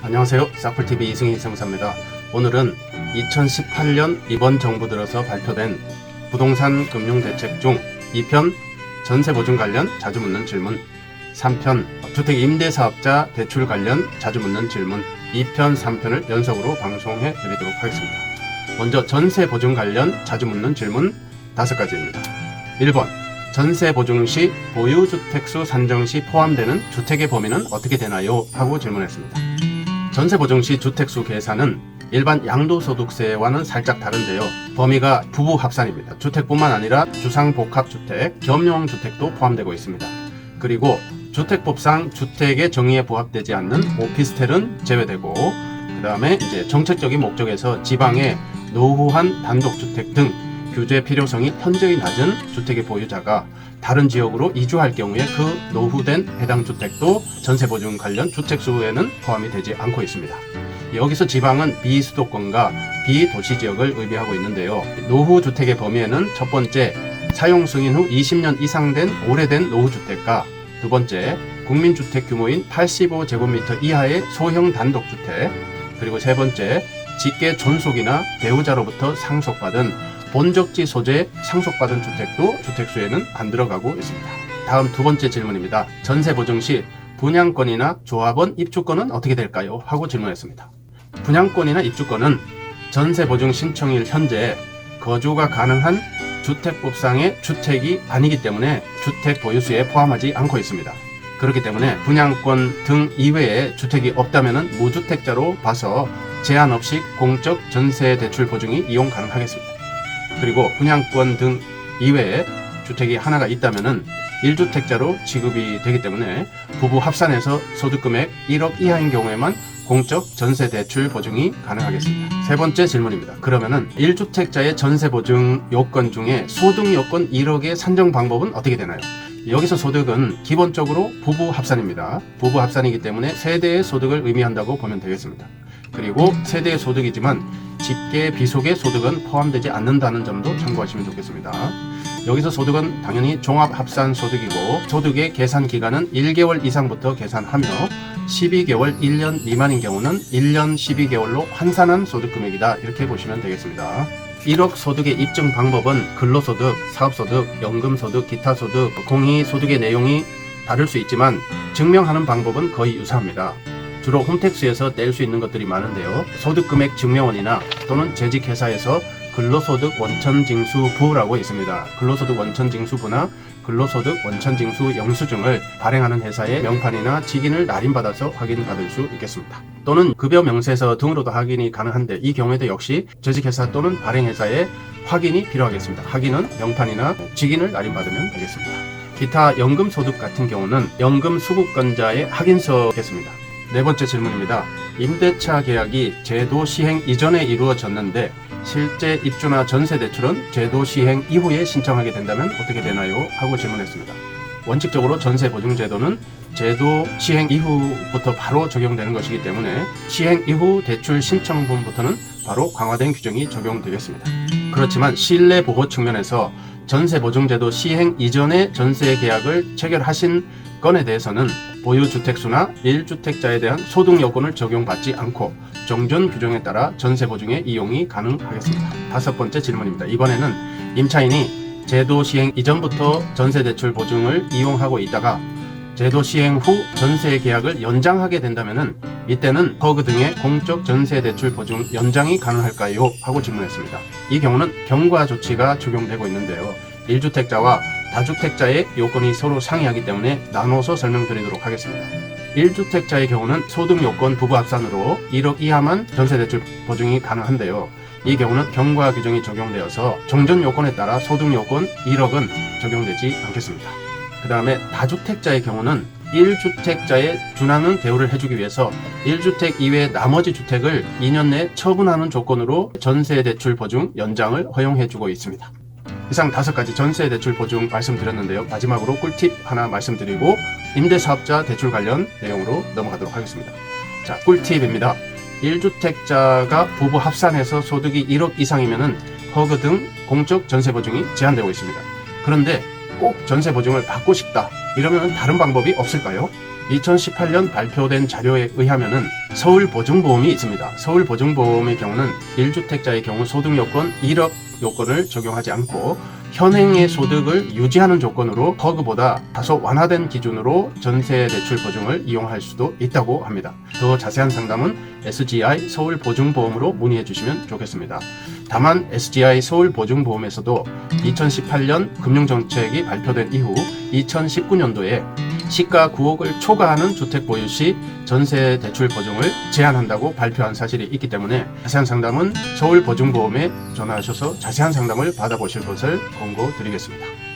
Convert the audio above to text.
안녕하세요. 사풀TV 이승희 세무사입니다. 오늘은 2018년 이번 정부 들어서 발표된 부동산 금융대책 중 2편 전세보증 관련 자주 묻는 질문, 3편 주택 임대사업자 대출 관련 자주 묻는 질문, 2편, 3편을 연속으로 방송해 드리도록 하겠습니다. 먼저 전세보증 관련 자주 묻는 질문 5가지입니다. 1번, 전세보증 시 보유주택수 산정 시 포함되는 주택의 범위는 어떻게 되나요? 하고 질문했습니다. 전세보증 시 주택수 계산은 일반 양도소득세와는 살짝 다른데요. 범위가 부부 합산입니다. 주택뿐만 아니라 주상복합주택, 겸용주택도 포함되고 있습니다. 그리고 주택법상 주택의 정의에 부합되지 않는 오피스텔은 제외되고, 그 다음에 이제 정책적인 목적에서 지방의 노후한 단독주택 등 규제 필요성이 현저히 낮은 주택의 보유자가 다른 지역으로 이주할 경우에 그 노후된 해당 주택도 전세보증 관련 주택수에는 포함이 되지 않고 있습니다. 여기서 지방은 비수도권과 비도시지역을 의미하고 있는데요. 노후주택의 범위에는 첫 번째, 사용 승인 후 20년 이상 된 오래된 노후주택과 두 번째, 국민주택 규모인 85제곱미터 이하의 소형 단독주택, 그리고 세 번째, 직계 존속이나 배우자로부터 상속받은 본적지 소재 상속받은 주택도 주택수에는 안 들어가고 있습니다. 다음 두 번째 질문입니다. 전세보증 시 분양권이나 조합원 입주권은 어떻게 될까요? 하고 질문했습니다. 분양권이나 입주권은 전세보증 신청일 현재 거주가 가능한 주택법상의 주택이 아니기 때문에 주택 보유수에 포함하지 않고 있습니다. 그렇기 때문에 분양권 등 이외에 주택이 없다면 무주택자로 봐서 제한 없이 공적 전세 대출 보증이 이용 가능하겠습니다. 그리고 분양권 등 이외에 주택이 하나가 있다면 1주택자로 취급이 되기 때문에 부부 합산해서 소득금액 1억 이하인 경우에만 공적 전세 대출 보증이 가능하겠습니다. 세 번째 질문입니다. 그러면은 1주택자의 전세 보증 요건 중에 소득 요건 1억의 산정 방법은 어떻게 되나요? 여기서 소득은 기본적으로 부부 합산입니다. 부부 합산이기 때문에 세대의 소득을 의미한다고 보면 되겠습니다. 그리고 세대의 소득이지만 직계 비속의 소득은 포함되지 않는다는 점도 참고하시면 좋겠습니다. 여기서 소득은 당연히 종합합산 소득이고, 소득의 계산 기간은 1개월 이상부터 계산하며 12개월 1년 미만인 경우는 1년 12개월로 환산한 소득금액이다, 이렇게 보시면 되겠습니다. 1억 소득의 입증 방법은 근로소득, 사업소득, 연금소득, 기타소득, 공이소득의 내용이 다를 수 있지만 증명하는 방법은 거의 유사합니다. 주로 홈택스에서 뗄 수 있는 것들이 많은데요. 소득금액 증명원이나 또는 재직회사에서 근로소득 원천징수부라고 있습니다. 근로소득 원천징수부나 근로소득 원천징수 영수증을 발행하는 회사의 명판이나 직인을 날인받아서 확인받을 수 있겠습니다. 또는 급여 명세서 등으로도 확인이 가능한데, 이 경우에도 역시 재직회사 또는 발행회사의 확인이 필요하겠습니다. 확인은 명판이나 직인을 날인받으면 되겠습니다. 기타 연금소득 같은 경우는 연금수급권자의 확인서겠습니다. 네 번째 질문입니다. 임대차 계약이 제도 시행 이전에 이루어졌는데 실제 입주나 전세 대출은 제도 시행 이후에 신청하게 된다면 어떻게 되나요? 하고 질문했습니다. 원칙적으로 전세보증제도는 제도 시행 이후부터 바로 적용되는 것이기 때문에 시행 이후 대출 신청분부터는 바로 강화된 규정이 적용되겠습니다. 그렇지만 신뢰 보호 측면에서 전세보증제도 시행 이전에 전세 계약을 체결하신 건에 대해서는 보유주택수나 1주택자에 대한 소득 요건을 적용받지 않고 정전 규정에 따라 전세보증의 이용이 가능하겠습니다. 다섯 번째 질문입니다. 이번에는 임차인이 제도 시행 이전부터 전세대출 보증을 이용하고 있다가 제도 시행 후 전세 계약을 연장하게 된다면 이때는 허그 등의 공적 전세대출 보증 연장이 가능할까요? 하고 질문했습니다. 이 경우는 경과 조치가 적용되고 있는데요. 1주택자와 다주택자의 요건이 서로 상이하기 때문에 나눠서 설명드리도록 하겠습니다. 1주택자의 경우는 소득 요건 부부 합산으로 1억 이하만 전세대출 보증이 가능한데요. 이 경우는 경과 규정이 적용되어서 정전 요건에 따라 소득 요건 1억은 적용되지 않겠습니다. 그 다음에 다주택자의 경우는 1주택자에 준하는 대우를 해주기 위해서 1주택 이외의 나머지 주택을 2년 내 처분하는 조건으로 전세대출 보증 연장을 허용해주고 있습니다. 이상 5가지 전세대출 보증 말씀드렸는데요. 마지막으로 꿀팁 하나 말씀드리고 임대사업자 대출 관련 내용으로 넘어가도록 하겠습니다. 자, 꿀팁입니다. 1주택자가 부부 합산해서 소득이 1억 이상이면 허그 등 공적 전세보증이 제한되고 있습니다. 그런데 꼭 전세보증을 받고 싶다, 이러면 다른 방법이 없을까요? 2018년 발표된 자료에 의하면은 서울보증보험이 있습니다. 서울보증보험의 경우는 1주택자의 경우 소득요건 1억 요건을 적용하지 않고 현행의 소득을 유지하는 조건으로 허그보다 다소 완화된 기준으로 전세 대출 보증을 이용할 수도 있다고 합니다. 더 자세한 상담은 SGI 서울보증보험으로 문의해 주시면 좋겠습니다. 다만 SGI 서울보증보험에서도 2018년 금융정책이 발표된 이후 2019년도에 시가 9억을 초과하는 주택 보유 시 전세 대출 보증을 제한한다고 발표한 사실이 있기 때문에 자세한 상담은 서울보증보험에 전화하셔서 자세한 상담을 받아보실 것을 권고드리겠습니다.